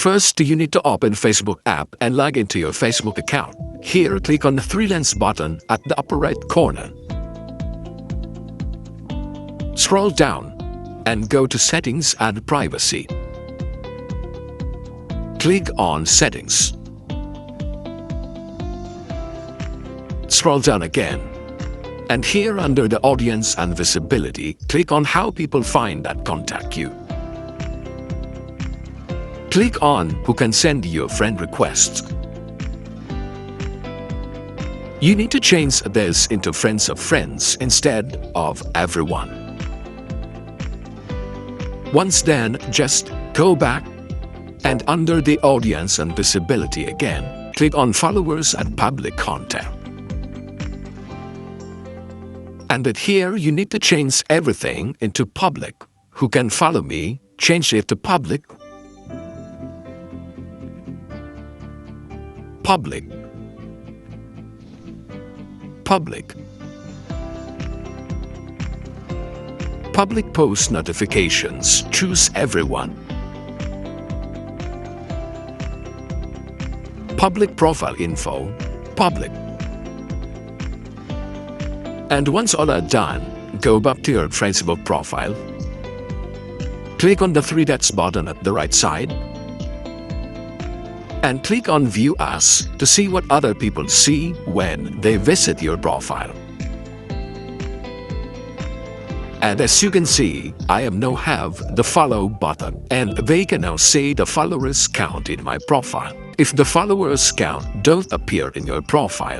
First, you need to open Facebook app and log into your Facebook account. Here, click on the three lines button at the upper right corner. Scroll down and go to Settings and Privacy. Click on Settings. Scroll down again. And here under the Audience and Visibility, click on How People Find and Contact You. Click on Who Can Send You a Friend Request. You need to change this into Friends of Friends instead of Everyone. Once done, just go back and under the Audience and Visibility again, click on Followers and Public Content. And that here you need to change everything into Public. Who can follow me? Change it to Public. Public. Public. Public post notifications. Choose Everyone. Public profile info. Public. And once all are done, go back to your Facebook profile. Click on the three dots button at the right side. And click on View As to see what other people see when they visit your profile. And as you can see, I now have the follow button and they can now see the followers count in my profile. If the followers count don't appear in your profile,